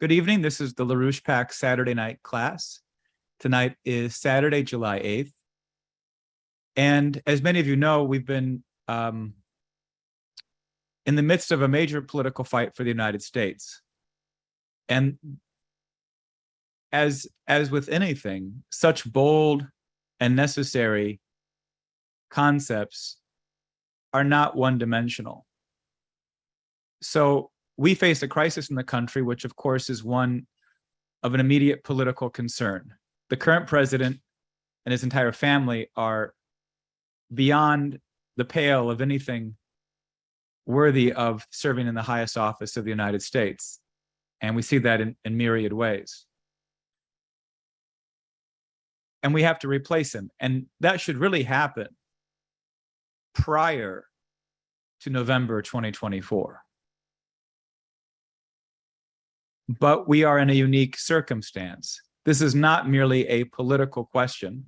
Good evening. This is the LaRouchePAC Saturday night class. Tonight is Saturday, July 8th. And as many of you know, we've been in the midst of a major political fight for the United States. And as with anything, such bold and necessary concepts are not one-dimensional. So we face a crisis in the country, which of course is one of an immediate political concern. The current president and his entire family are beyond the pale of anything worthy of serving in the highest office of the United States. And we see that in myriad ways. And we have to replace him. And that should really happen prior to November 2024. But we are in a unique circumstance. This is not merely a political question.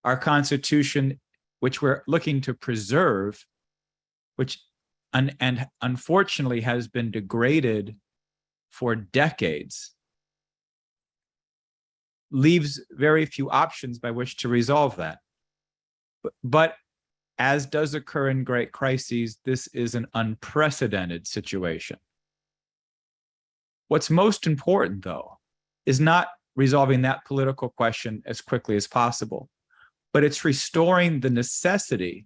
Our Constitution, which we're looking to preserve, and unfortunately has been degraded for decades, leaves very few options by which to resolve that. But as does occur in great crises, this is an unprecedented situation. What's most important, though, is not resolving that political question as quickly as possible, but it's restoring the necessity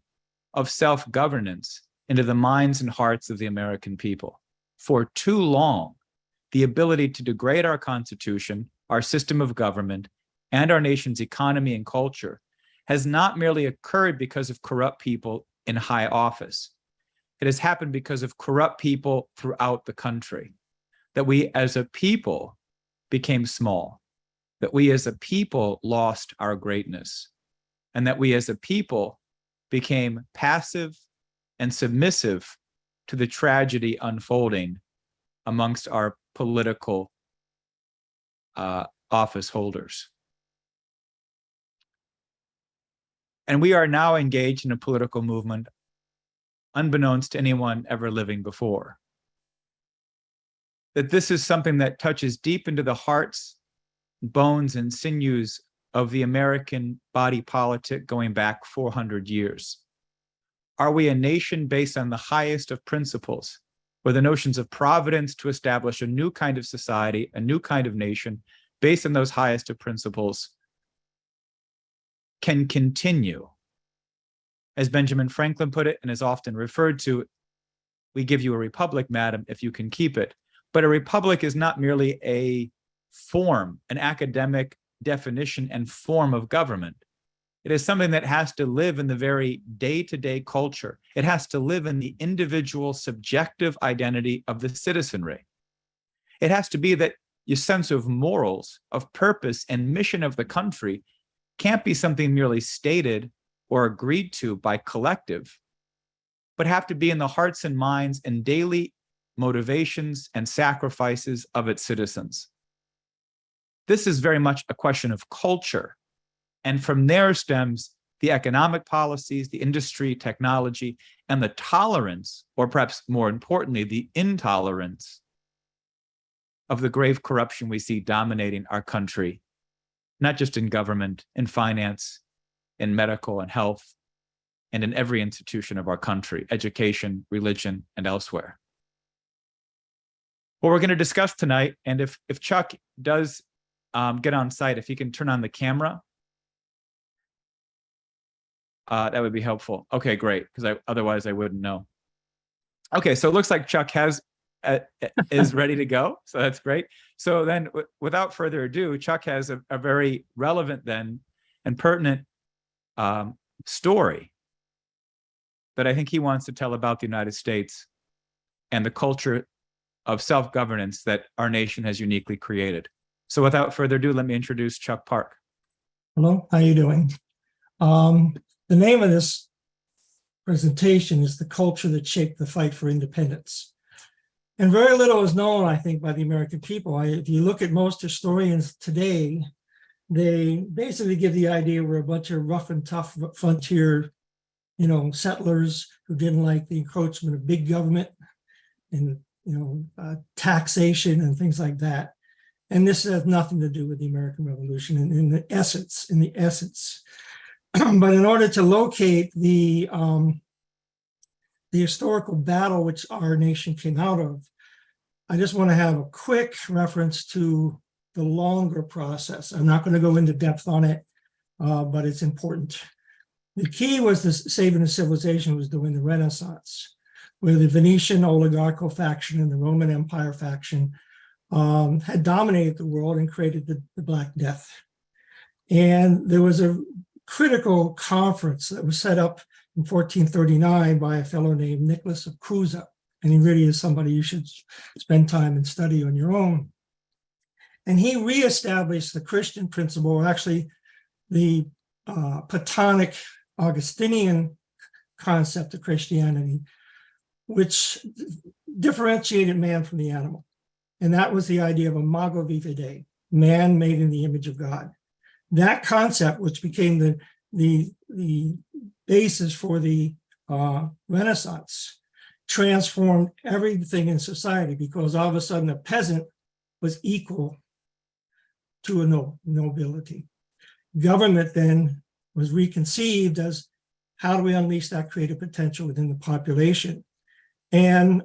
of self-governance into the minds and hearts of the American people. For too long, the ability to degrade our Constitution, our system of government, and our nation's economy and culture has not merely occurred because of corrupt people in high office. It has happened because of corrupt people throughout the country. That we as a people became small, that we as a people lost our greatness, and that we as a people became passive and submissive to the tragedy unfolding amongst our political office holders. And we are now engaged in a political movement unbeknownst to anyone ever living before. That this is something that touches deep into the hearts, bones, and sinews of the American body politic going back 400 years. Are we a nation based on the highest of principles, where the notions of providence to establish a new kind of society, a new kind of nation, based on those highest of principles, can continue? As Benjamin Franklin put it, and is often referred to, we give you a republic, madam, if you can keep it. But a republic is not merely a form, an academic definition and form of government. It is something that has to live in the very day-to-day culture. It has to live in the individual subjective identity of the citizenry. It has to be that your sense of morals, of purpose and mission of the country can't be something merely stated or agreed to by collective, but have to be in the hearts and minds and daily motivations and sacrifices of its citizens. This is very much a question of culture. And from there stems the economic policies, the industry, technology, and the tolerance, or perhaps more importantly, the intolerance of the grave corruption we see dominating our country, not just in government, in finance, in medical and health, and in every institution of our country, education, religion, and elsewhere. What we're going to discuss tonight, and if Chuck does get on site, if he can turn on the camera, that would be helpful. Okay, great, because otherwise I wouldn't know. Okay, so it looks like Chuck is ready to go, so that's great. So then, without further ado, Chuck has a very relevant then and pertinent story that I think he wants to tell about the United States and the culture of self-governance that our nation has uniquely created. So without further ado, let me introduce Chuck Park. Hello, how are you doing? The name of this presentation is The Culture That Shaped the Fight for Independence. And very little is known, I think, by the American people. If you look at most historians today, they basically give the idea we're a bunch of rough and tough frontier, settlers who didn't like the encroachment of big government and taxation and things like that. And this has nothing to do with the American Revolution in the essence, But in order to locate the historical battle which our nation came out of, I just want to have a quick reference to the longer process. I'm not going to go into depth on it, but it's important. The key was the saving of civilization was during the Renaissance, where the Venetian oligarchical faction and the Roman Empire faction had dominated the world and created the Black Death. And there was a critical conference that was set up in 1439 by a fellow named Nicholas of Cusa. And he really is somebody you should spend time and study on your own. And he reestablished the Christian principle, actually the Platonic Augustinian concept of Christianity, which differentiated man from the animal. And that was the idea of imago Dei, man made in the image of God. That concept, which became the basis for the Renaissance, transformed everything in society, because all of a sudden a peasant was equal to a nobility. Government then was reconceived as, how do we unleash that creative potential within the population? And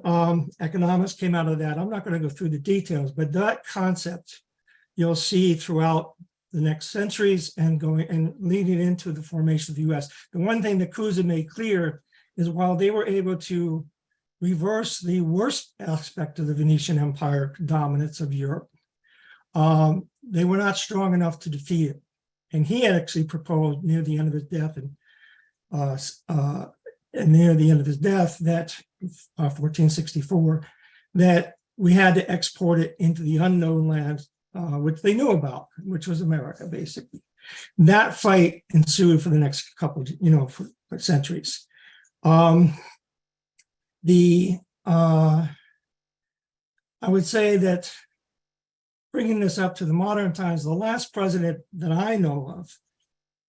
economics came out of that. I'm not going to go through the details, but that concept you'll see throughout the next centuries and leading into the formation of the US. The one thing that Cusa made clear is, while they were able to reverse the worst aspect of the Venetian Empire dominance of Europe, they were not strong enough to defeat it. And he had actually proposed near the end of his death, that 1464, that we had to export it into the unknown lands, which they knew about, which was America, basically. That fight ensued for the next couple, for centuries. I would say that, bringing this up to the modern times, the last president that I know of,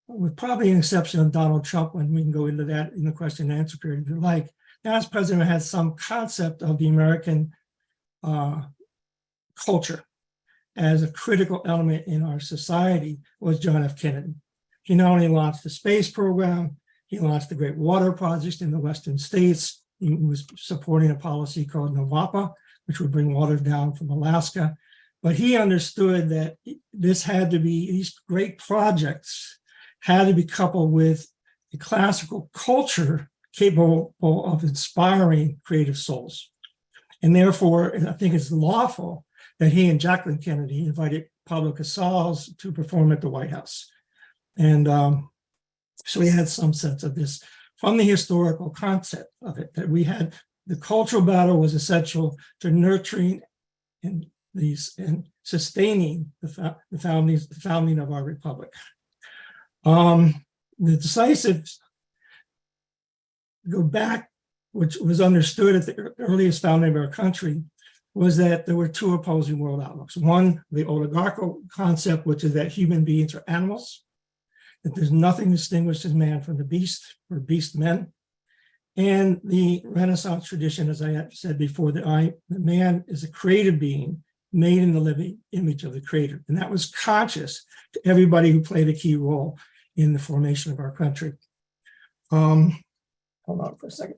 with probably an exception of Donald Trump, when we can go into that in the question and answer period if you like, the last president had some concept of the American culture as a critical element in our society was John F. Kennedy. He not only launched the space program, he launched the Great Water Project in the Western states. He was supporting a policy called NOVAPA, which would bring water down from Alaska. But he understood that these great projects had to be coupled with a classical culture capable of inspiring creative souls. And therefore, I think it's lawful that he and Jacqueline Kennedy invited Pablo Casals to perform at the White House. And so we had some sense of this from the historical concept of it, that we had the cultural battle was essential to nurturing and sustaining the founding of our republic. The decisive go back, which was understood at the earliest founding of our country, was that there were two opposing world outlooks. One, the oligarchical concept, which is that human beings are animals, that there's nothing distinguishes man from the beast or beast men. And the Renaissance tradition, as I said before, that man is a creative being made in the living image of the creator. And that was conscious to everybody who played a key role in the formation of our country. Hold on for a second.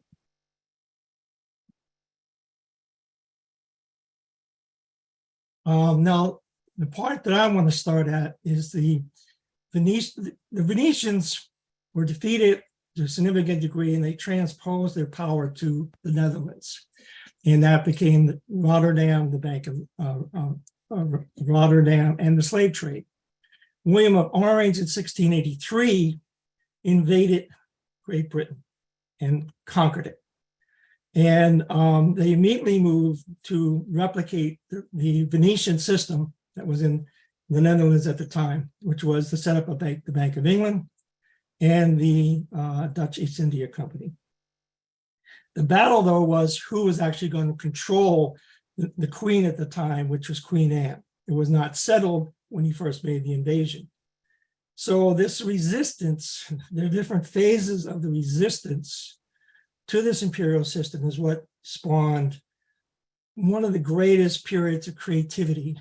Now, the part that I want to start at is the Venetians were defeated to a significant degree, and they transposed their power to the Netherlands. And that became Rotterdam, the Bank of Rotterdam, and the slave trade. William of Orange in 1683 invaded Great Britain and conquered it. And they immediately moved to replicate the Venetian system that was in the Netherlands at the time, which was the setup of the Bank of England and the Dutch East India Company. The battle, though, was who was actually going to control the queen at the time, which was Queen Anne. It was not settled when he first made the invasion. So this resistance, there are different phases of the resistance to this imperial system, is what spawned one of the greatest periods of creativity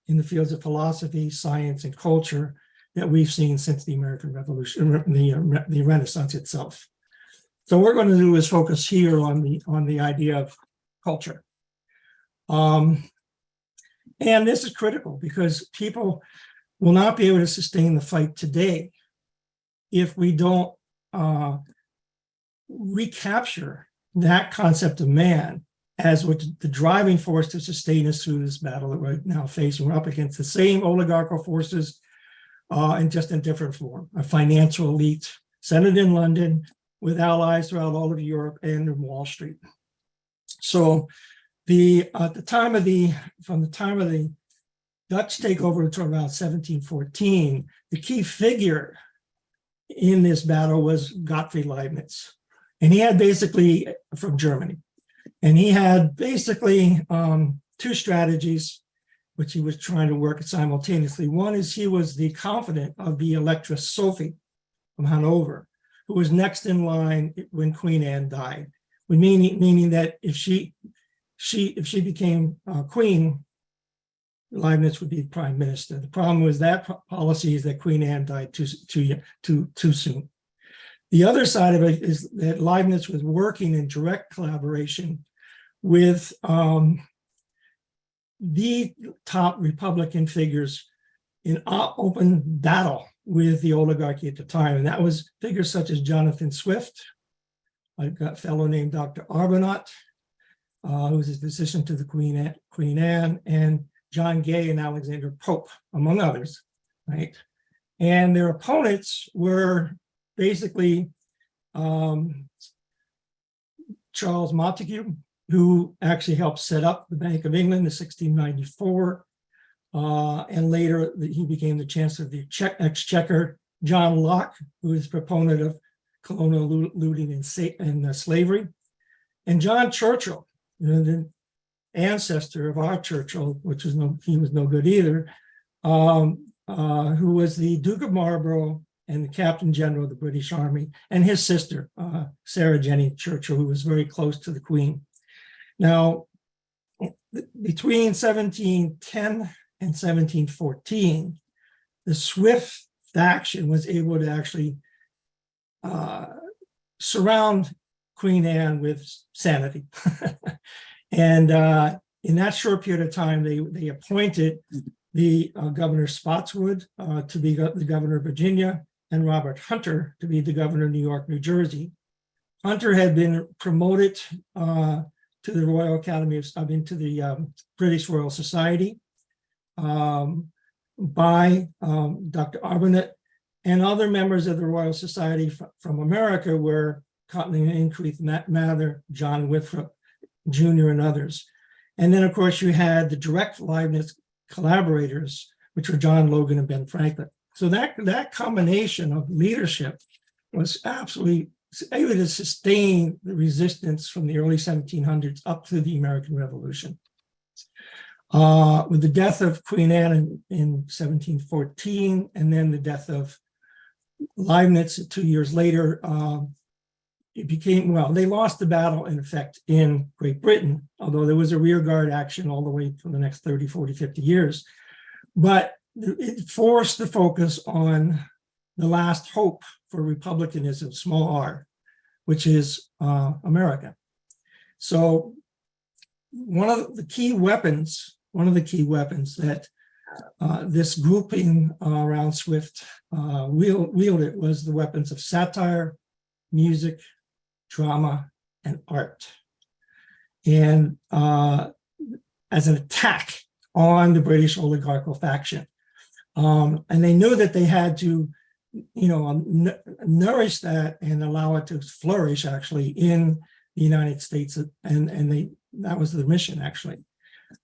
in the fields of philosophy, science, and culture that we've seen since the American Revolution, the Renaissance itself. So what we're going to do is focus here on the idea of culture. And this is critical because people will not be able to sustain the fight today if we don't recapture that concept of man as what the driving force to sustain us through this battle that we're now facing. We're up against the same oligarchical forces and just in different form. A financial elite centered in London with allies throughout all of Europe and in Wall Street. So from the time of the Dutch takeover until around 1714, the key figure in this battle was Gottfried Leibniz. And he had basically, from Germany, and he had basically two strategies which he was trying to work simultaneously. One is he was the confidant of the Electress Sophie from Hanover, who was next in line when Queen Anne died, meaning that if she became queen, Leibniz would be prime minister. The problem was that policy is that Queen Anne died too soon. The other side of it is that Leibniz was working in direct collaboration with the top Republican figures in open battle with the oligarchy at the time. And that was figures such as Jonathan Swift, a fellow named Dr. Arbuthnot, who was a physician to the Queen Anne, and John Gay and Alexander Pope, among others, right? And their opponents were basically Charles Montague, who actually helped set up the Bank of England in 1694, and later he became the Chancellor of the Exchequer. John Locke, who is a proponent of colonial looting and slavery, and John Churchill, the ancestor of our Churchill, he was no good either, who was the Duke of Marlborough and the Captain General of the British Army, and his sister, Sarah Jenny Churchill, who was very close to the Queen. Now, between 1710 and 1714, the Swift faction was able to actually surround Queen Anne with sanity. And in that short period of time, they appointed the Governor Spotswood to be the governor of Virginia, and Robert Hunter to be the governor of New York, New Jersey. Hunter had been promoted to the Royal Academy to the British Royal Society by Dr. Arbuthnot, and other members of the Royal Society from America were Cotton and Increase Mather, John Winthrop Jr., and others. And then, of course, you had the direct Leibniz collaborators, which were John Logan and Ben Franklin. So that combination of leadership was absolutely able to sustain the resistance from the early 1700s up to the American Revolution. With the death of Queen Anne in 1714, and then the death of Leibniz 2 years later, it became, well, they lost the battle in effect in Great Britain, although there was a rearguard action all the way for the next 30, 40, 50 years. But it forced the focus on the last hope for republicanism, small r, which is America. So one of the key weapons that this grouping around Swift wielded was the weapons of satire, music, drama, and art. And as an attack on the British oligarchical faction. And they knew that they had to, nourish that and allow it to flourish actually in the United States. And that was the mission actually.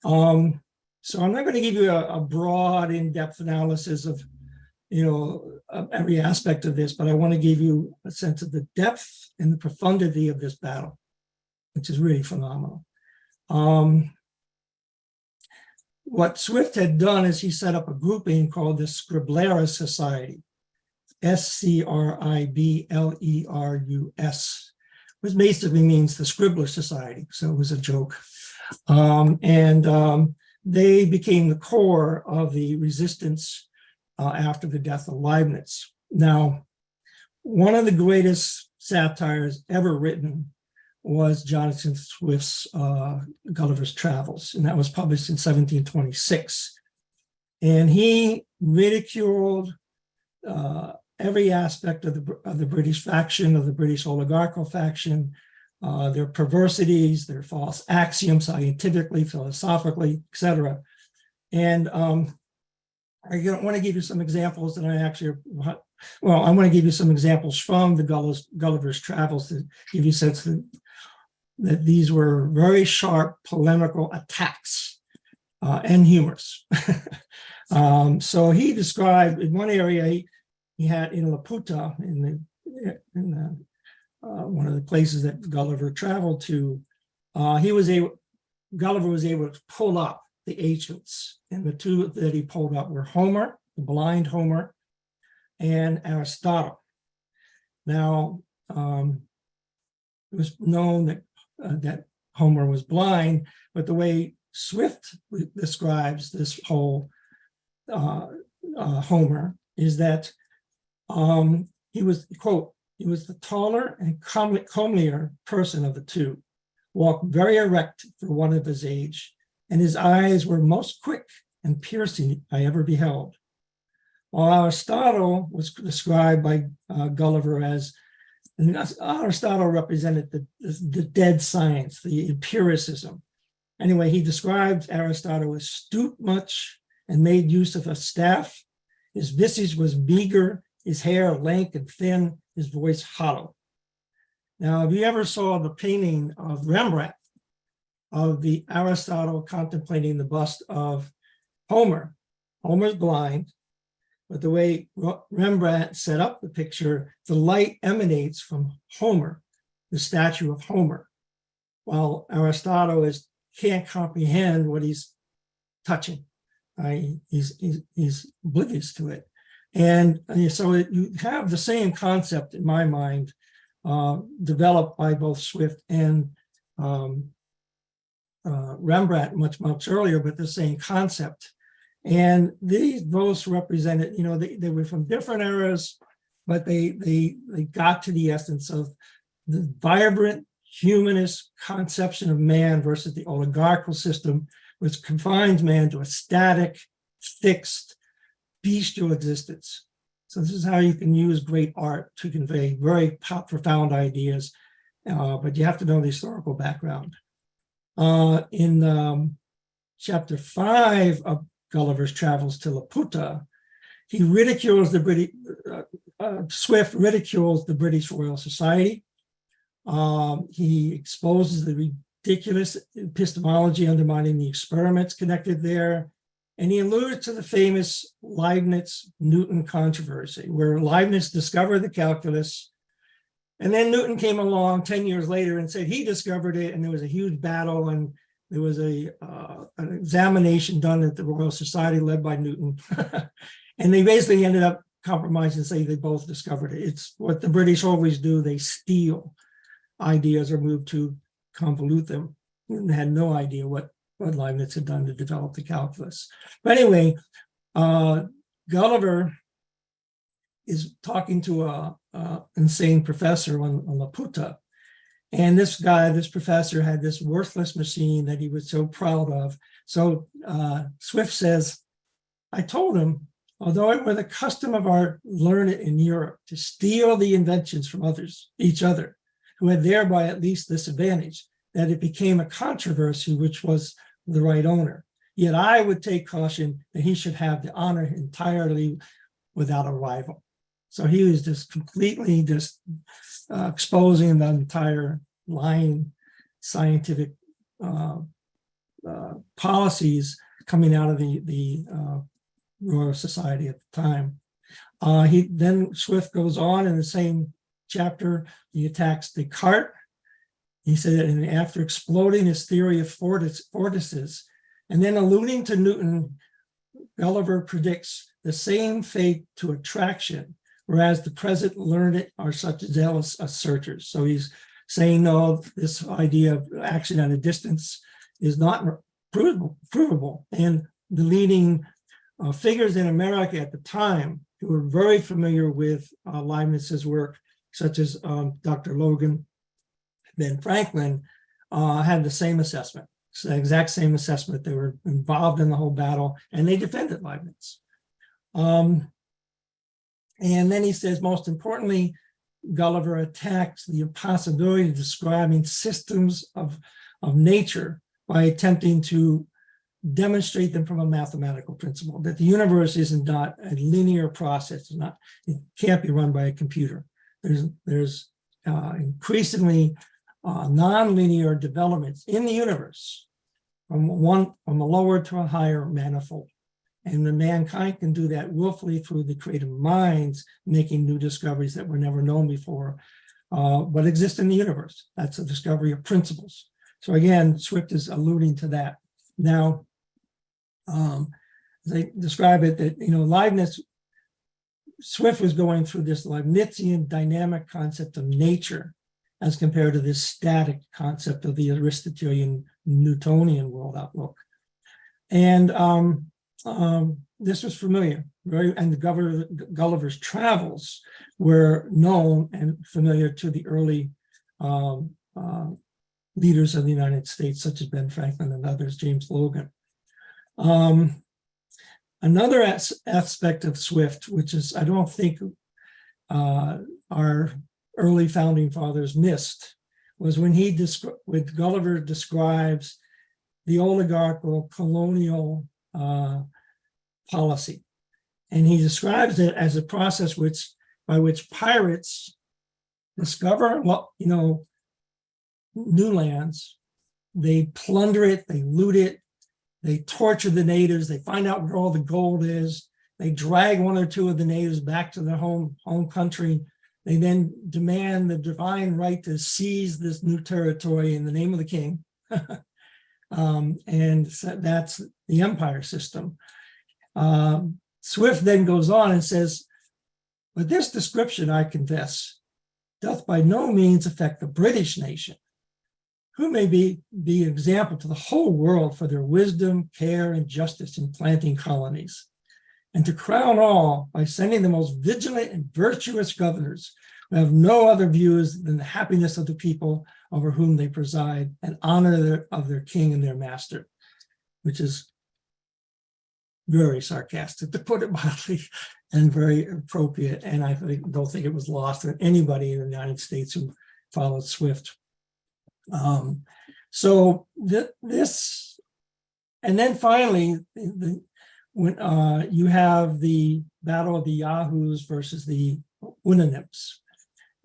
So I'm not going to give you a broad in-depth analysis of, of every aspect of this, but I want to give you a sense of the depth and the profundity of this battle, which is really phenomenal. What Swift had done is he set up a grouping called the Scriblerus Society, Scriblerus, which basically means the Scribbler Society. So it was a joke. they became the core of the resistance after the death of Leibniz. Now, one of the greatest satires ever written was Jonathan Swift's Gulliver's Travels, and that was published in 1726. And he ridiculed every aspect of the British faction, of the British oligarchical faction, their perversities, their false axioms, scientifically, philosophically, etc. And I want to give you some examples that I want to give you some examples from the Gulliver's Travels to give you a sense that these were very sharp polemical attacks and humorous. So he described in one area he had in Laputa, one of the places that Gulliver traveled to, Gulliver was able to pull up the ancients, and the two that he pulled up were Homer, the blind Homer, and Aristotle. Now, it was known that Homer was blind, but the way Swift describes this whole Homer is that he was, quote, he was the taller and comelier person of the two, walked very erect for one of his age, and his eyes were most quick and piercing I ever beheld. While Aristotle was described by Gulliver as, and Aristotle represented the dead science, the empiricism. Anyway, he described Aristotle as stooped much and made use of a staff. His visage was meager, his hair lank and thin, his voice hollow. Now, if you ever saw the painting of Rembrandt of the Aristotle contemplating the bust of Homer, Homer's blind, but the way Rembrandt set up the picture, the light emanates from Homer, the statue of Homer, while Aristotle can't comprehend what he's touching. He's oblivious to it. And so you have the same concept, in my mind, developed by both Swift and Rembrandt much earlier, but the same concept. And these both represented, they were from different eras, but they got to the essence of the vibrant humanist conception of man versus the oligarchical system, which confines man to a static, fixed, bestial existence. So this is how you can use great art to convey very profound ideas, but you have to know the historical background. In chapter 5 of Gulliver's Travels to Laputa, he ridicules the British, Swift ridicules the British Royal Society. He exposes the ridiculous epistemology undermining the experiments connected there. And he alludes to the famous Leibniz-Newton controversy, where Leibniz discovered the calculus, and then Newton came along 10 years later and said he discovered it, and there was a huge battle, and there was an examination done at the Royal Society led by Newton. And they basically ended up compromising and saying they both discovered it. It's what the British always do. They steal ideas or move to convolute them. Newton had no idea what Leibniz had done to develop the calculus. But anyway, Gulliver is talking to a insane professor on Laputa. And this professor had this worthless machine that he was so proud of. So Swift says, I told him, although it were the custom of our learned in Europe to steal the inventions from each other, who had thereby at least this advantage, that it became a controversy which was the right owner. Yet I would take caution that he should have the honor entirely without a rival. So he was just completely exposing the entire lying scientific policies coming out of the Royal Society at the time. Then Swift goes on in the same chapter, he attacks Descartes. He said that after exploding his theory of vortices, and then alluding to Newton, Gulliver predicts the same fate to attraction, whereas the present learned are such zealous asserters. So he's saying, no, this idea of action at a distance is not provable. And the leading figures in America at the time who were very familiar with Leibniz's work, such as Dr. Logan, Ben Franklin, had the same assessment. It's the exact same assessment. They were involved in the whole battle, and they defended Leibniz. And then he says, most importantly, Gulliver attacks the impossibility of describing systems of nature by attempting to demonstrate them from a mathematical principle, that the universe is not a linear process. It can't be run by a computer. There's increasingly nonlinear developments in the universe from a lower to a higher manifold. And the mankind can do that willfully through the creative minds, making new discoveries that were never known before, but exist in the universe. That's a discovery of principles. So again, Swift is alluding to that. Now, they describe it that, Leibniz, Swift was going through this Leibnizian dynamic concept of nature as compared to this static concept of the Aristotelian Newtonian world outlook. And this was familiar, and the Gulliver's Travels were known and familiar to the early leaders of the United States, such as Ben Franklin and others, James Logan. Another aspect of Swift, which is, I don't think our early founding fathers missed, was when Gulliver describes the oligarchical colonial policy. And he describes it as a process by which pirates discover, new lands, they plunder it, they loot it, they torture the natives, they find out where all the gold is, they drag one or two of the natives back to their home country. They then demand the divine right to seize this new territory in the name of the king. And so that's the empire system. Swift then goes on and says, but this description, I confess, doth by no means affect the British nation, who may be an example to the whole world for their wisdom, care, and justice in planting colonies. And to crown all, by sending the most vigilant and virtuous governors who have no other views than the happiness of the people over whom they preside and honor of their king and their master, which is very sarcastic, to put it mildly, and very appropriate. And I don't think it was lost on anybody in the United States who followed Swift. So this, and then finally, when you have the battle of the Yahoos versus the Unanims.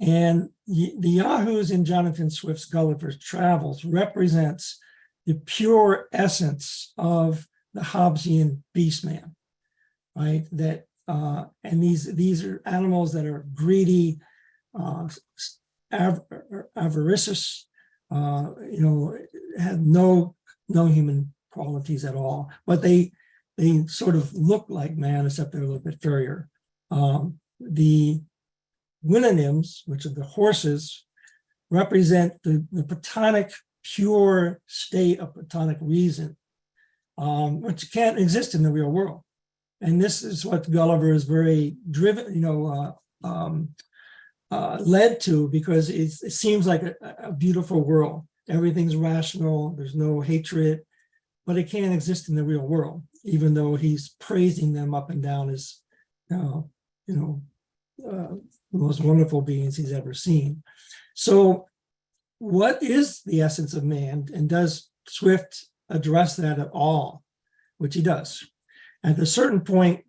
And the Yahoos in Jonathan Swift's Gulliver's Travels represents the pure essence of the Hobbesian beastman, right? That and these are animals that are greedy, avaricious, have no human qualities at all, but they sort of look like man, except they're a little bit furrier. The Winanims, which are the horses, represent the Platonic pure state of Platonic reason, which can't exist in the real world. And this is what Gulliver is very driven, led to, because it seems like a beautiful world. Everything's rational, there's no hatred, but it can't exist in the real world, even though he's praising them up and down as, the most wonderful beings he's ever seen. So what is the essence of man? And does Swift address that at all? Which he does. At a certain point,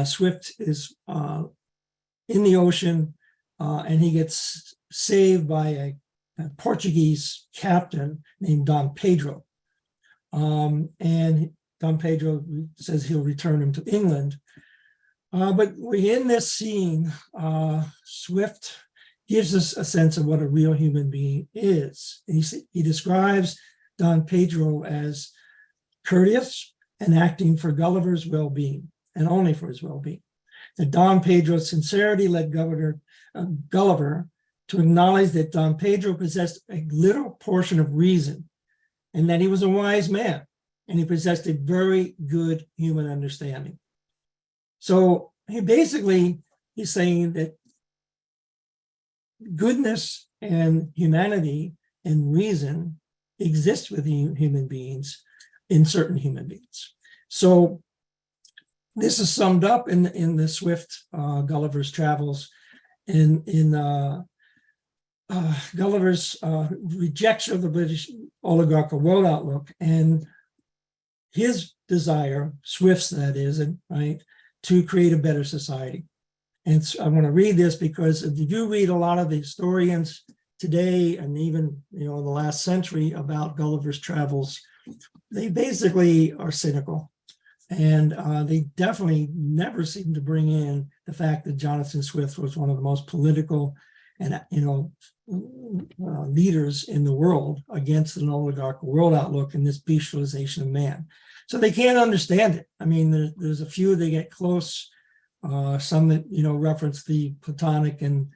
Swift is in the ocean, and he gets saved by a Portuguese captain named Dom Pedro. And Dom Pedro says he'll return him to England. But in this scene, Swift gives us a sense of what a real human being is. He describes Don Pedro as courteous and acting for Gulliver's well-being, and only for his well-being. That Don Pedro's sincerity led Gulliver to acknowledge that Don Pedro possessed a little portion of reason, and that he was a wise man, and he possessed a very good human understanding. So he's saying that goodness and humanity and reason exist within human beings, in certain human beings. So this is summed up in the Swift Gulliver's Travels, in Gulliver's rejection of the British oligarchical world outlook and his desire, Swift's that is, right, to create a better society. And so I want to read this because if you do read a lot of the historians today and even in the last century about Gulliver's Travels, they basically are cynical. And they definitely never seem to bring in the fact that Jonathan Swift was one of the most political and leaders in the world against an oligarchical world outlook and this bestialization of man. So they can't understand it. I mean, there's a few they get close, some that reference the Platonic and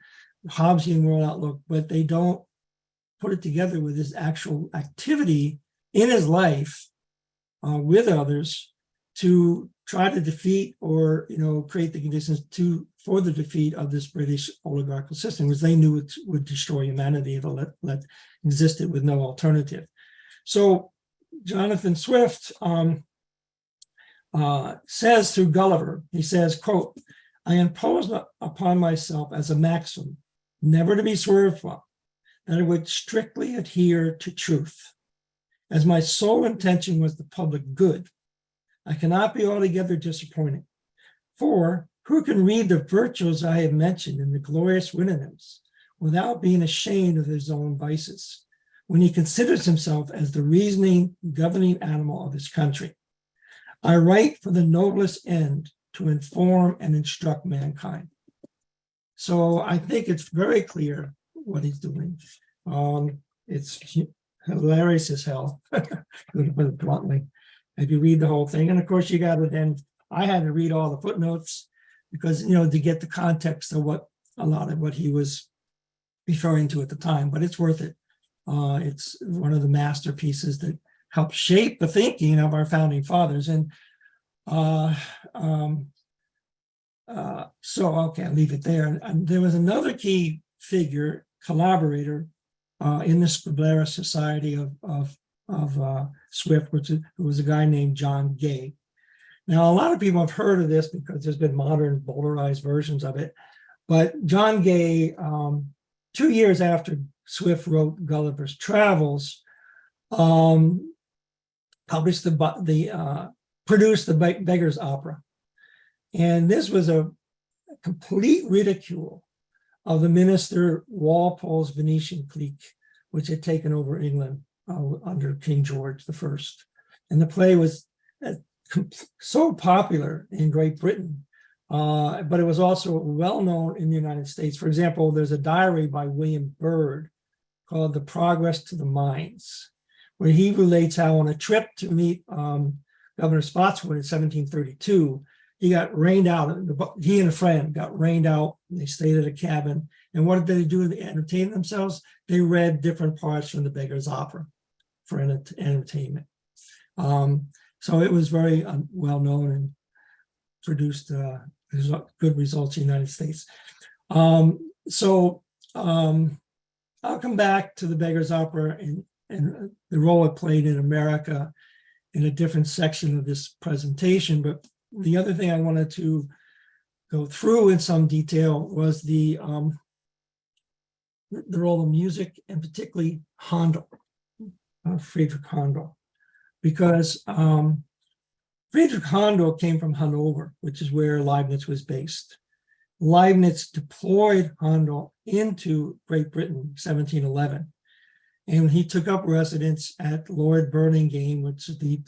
Hobbesian world outlook, but they don't put it together with his actual activity in his life with others to try to defeat or create the conditions for the defeat of this British oligarchical system, which they knew would destroy humanity if it existed with no alternative. So Jonathan Swift says through Gulliver, he says, quote, "I impose upon myself as a maxim, never to be swerved from, that I would strictly adhere to truth. As my sole intention was the public good, I cannot be altogether disappointed. For who can read the virtues I have mentioned in the glorious Winanims without being ashamed of his own vices, when he considers himself as the reasoning, governing animal of his country? I write for the noblest end, to inform and instruct mankind." So I think it's very clear what he's doing. It's hilarious as hell, to put it bluntly, if you read the whole thing. And of course, you got to then, I had to read all the footnotes because, to get the context of a lot of what he was referring to at the time, but it's worth it. It's one of the masterpieces that helped shape the thinking of our founding fathers. And so, okay, I'll leave it there. And there was another key figure, collaborator in the Scriblera Society of Swift, who was a guy named John Gay. Now, a lot of people have heard of this because there's been modern bowdlerized versions of it. But John Gay, 2 years after Swift wrote Gulliver's Travels, produced the Beggar's Opera. And this was a complete ridicule of the minister Walpole's Venetian clique, which had taken over England under King George I. And the play was so popular in Great Britain, but it was also well known in the United States. For example, there's a diary by William Byrd called The Progress to the Mines, where he relates how on a trip to meet Governor Spotswood in 1732, he got rained out. He and a friend got rained out. They stayed at a cabin. And what did they do to entertain themselves? They read different parts from the Beggar's Opera for entertainment. So it was very well known and produced good results in the United States. So I'll come back to the Beggar's Opera and the role it played in America in a different section of this presentation. But the other thing I wanted to go through in some detail was the role of music, and particularly Handel, Friedrich Handel, because Friedrich Handel came from Hanover, which is where Leibniz was based. Leibniz deployed Handel into Great Britain in 1711, and he took up residence at Lord Burlingame, which is the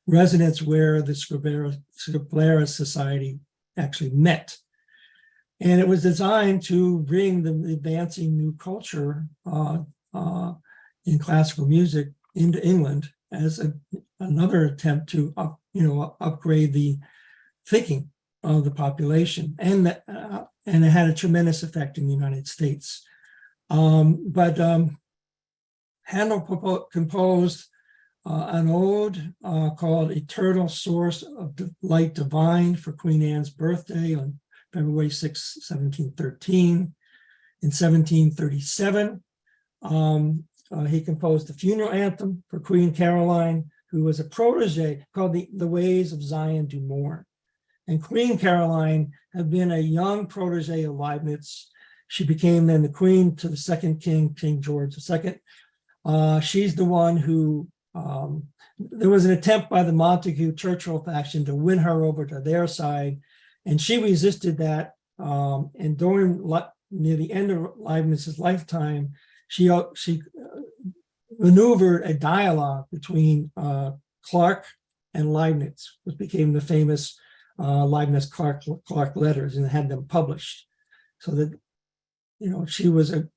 residence where the Scriblera Society actually met. And it was designed to bring the advancing new culture in classical music into England as another attempt to upgrade the thinking of the population, and it had a tremendous effect in the United States. But Handel composed an ode called Eternal Source of Light Divine for Queen Anne's birthday on February 6, 1713. In 1737, he composed a funeral anthem for Queen Caroline, who was a protege called The Ways of Zion Do Mourn. And Queen Caroline had been a young protege of Leibniz. She became then the queen to the second king, King George II. She's the one who, there was an attempt by the Montague-Churchill faction to win her over to their side, and she resisted that. And near the end of Leibniz's lifetime, she maneuvered a dialogue between Clark and Leibniz, which became the famous Leibniz-Clark letters, and had them published. So that, she was an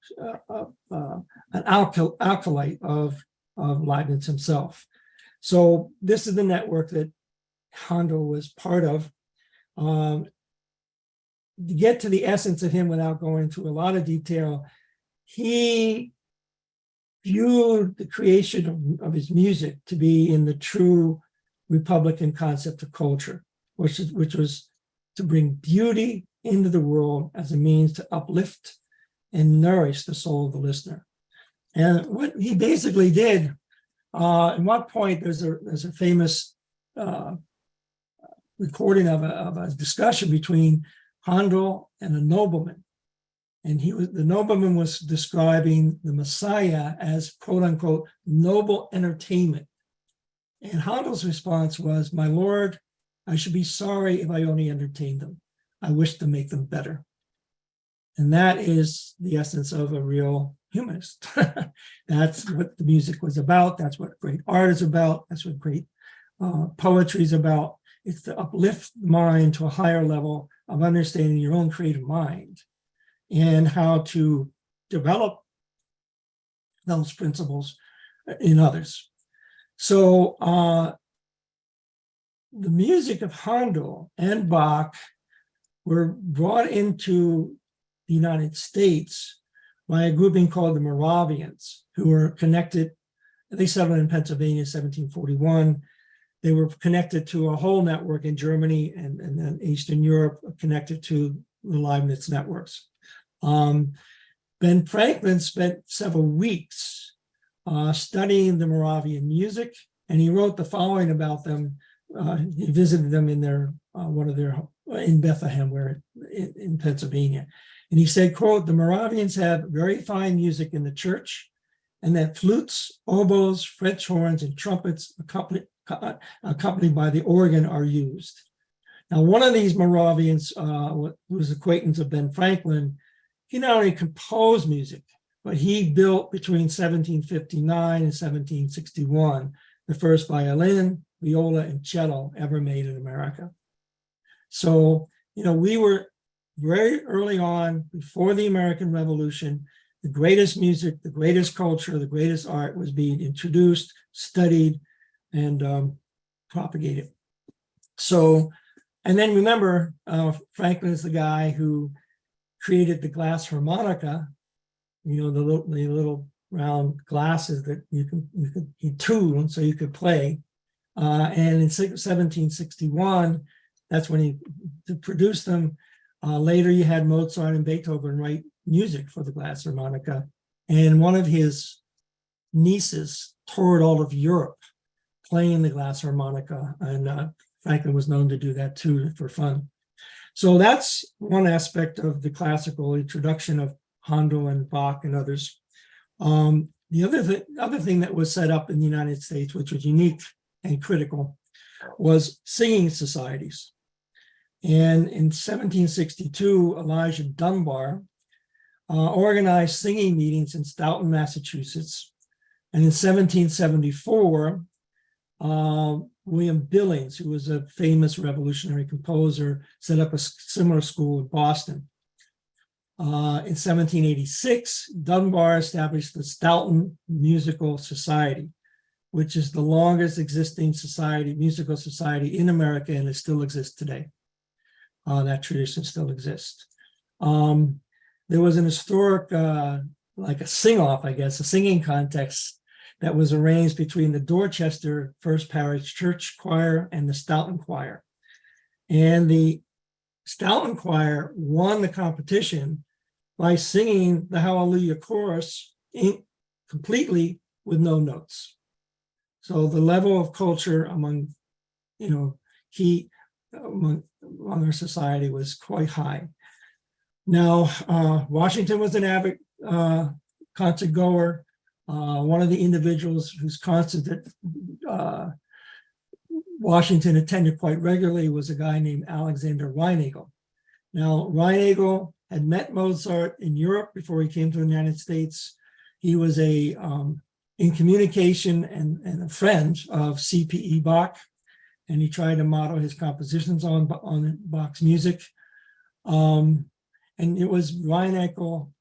acolyte of Leibniz himself. So this is the network that Handel was part of. To get to the essence of him without going into a lot of detail, he viewed the creation of his music to be in the true Republican concept of culture, which was to bring beauty into the world as a means to uplift and nourish the soul of the listener. And what he basically did, at one point, there's a famous recording of a discussion between Handel and a nobleman. And the nobleman was describing the Messiah as, quote unquote, noble entertainment. And Handel's response was, "My lord, I should be sorry if I only entertained them. I wish to make them better." And that is the essence of a real humanist. That's what the music was about. That's what great art is about. That's what great poetry is about. It's to uplift the mind to a higher level of understanding your own creative mind and how to develop those principles in others. So the music of Handel and Bach were brought into the United States by a grouping called the Moravians, who were connected. They settled in Pennsylvania in 1741. They were connected to a whole network in Germany and then Eastern Europe, connected to the Leibniz networks. Ben Franklin spent several weeks studying the Moravian music, and he wrote the following about them. He visited them in in Bethlehem, in Pennsylvania. And he said, quote, "The Moravians have very fine music in the church, and that flutes, oboes, French horns, and trumpets accompanied by the organ are used." Now, one of these Moravians, who was acquaintance of Ben Franklin, he not only composed music, but he built between 1759 and 1761 the first violin, viola, and cello ever made in America. So, we were very early on, before the American Revolution, the greatest music, the greatest culture, the greatest art was being introduced, studied, and propagated. So, and then remember, Franklin is the guy who created the glass harmonica, the little round glasses that he tuned so you could play. And in 1761, that's when he produced them. Later, you had Mozart and Beethoven write music for the glass harmonica. And one of his nieces toured all of Europe playing the glass harmonica. And Franklin was known to do that too for fun. So that's one aspect of the classical introduction of Handel and Bach and others. The other thing that was set up in the United States, which was unique and critical, was singing societies. And in 1762, Elijah Dunbar organized singing meetings in Stoughton, Massachusetts. And in 1774, William Billings, who was a famous revolutionary composer, set up a similar school in Boston. In 1786, Dunbar established the Stoughton Musical Society, which is the longest existing musical society in America, and it still exists today. That tradition still exists. There was an historic, like a sing-off, I guess, a singing contest that was arranged between the Dorchester First Parish Church Choir and the Stoughton Choir. And the Stoughton Choir won the competition by singing the Hallelujah Chorus completely with no notes. So the level of culture among, among our society was quite high. Now, Washington was an avid concert goer. One of the individuals whose concert that Washington attended quite regularly was a guy named Alexander Reinagel. Now, Reinagel had met Mozart in Europe before he came to the United States. He was in communication and a friend of C.P.E. Bach, and he tried to model his compositions on Bach's music. And it was Reinagel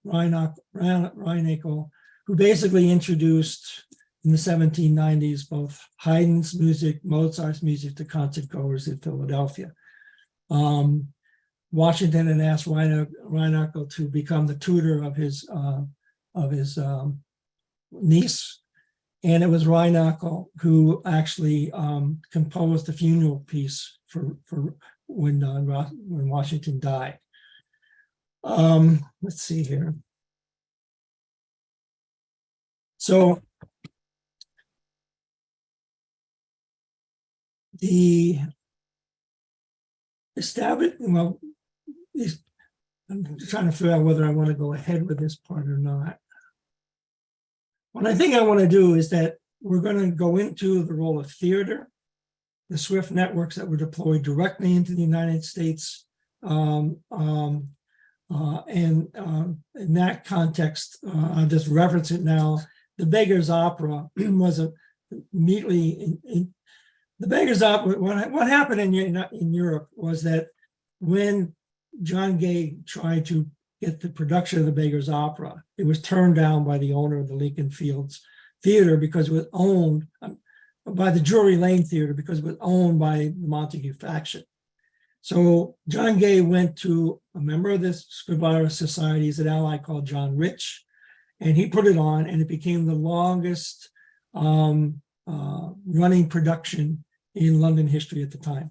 who basically introduced in the 1790s both Haydn's music, Mozart's music to concert goers in Philadelphia. Washington had asked Reinagel to become the tutor of his niece, and it was Reinagel who actually composed the funeral piece for when Washington died. Let's see here. So the established, well, I'm trying to figure out whether I want to go ahead with this part or not. What I think I want to do is that we're going to go into the role of theater, the SWIFT networks that were deployed directly into the United States. And in that context, I'll just reference it now. The Beggar's Opera was immediately in the Beggar's Opera. What happened in Europe was that when John Gay tried to get the production of the Beggar's Opera, it was turned down by the owner of the Lincoln Fields Theater because it was owned by the Drury Lane Theater because it was owned by the Montague faction. So John Gay went to a member of this Scribbler Society, an ally called John Rich, and he put it on, and it became the longest running production in London history at the time.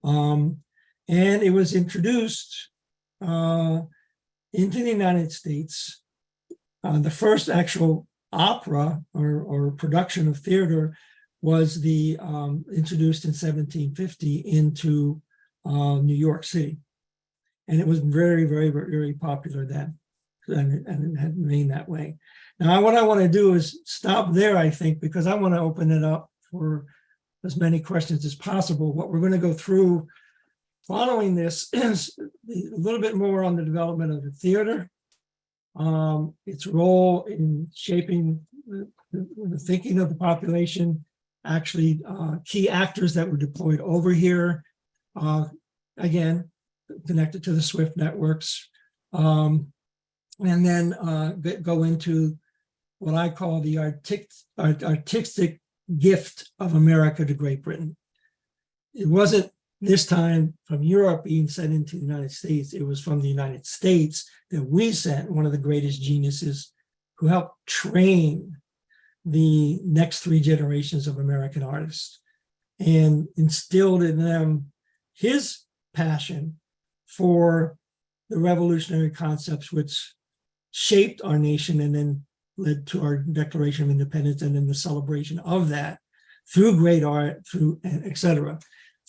And it was introduced into the United States. The first actual opera or production of theater was introduced in 1750 into New York City. And it was very, very, very popular then. And it had remained that way. Now, what I want to do is stop there, I think, because I want to open it up for as many questions as possible. What we're going to go through following this is a little bit more on the development of the theater, its role in shaping the thinking of the population, actually key actors that were deployed over here, again, connected to the SWIFT networks, and then go into what I call the artistic gift of America to Great Britain. It wasn't this time from Europe being sent into the United States. It was from the United States that we sent one of the greatest geniuses who helped train the next three generations of American artists and instilled in them his passion for the revolutionary concepts which shaped our nation and then led to our Declaration of Independence and then the celebration of that through great art, through et cetera.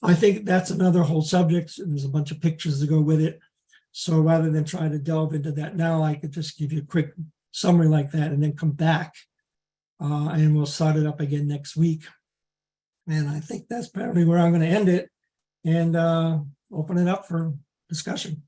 I think that's another whole subject. There's a bunch of pictures to go with it. So rather than try to delve into that now, I could just give you a quick summary like that and then come back and we'll start it up again next week. And I think that's probably where I'm going to end it and open it up for discussion.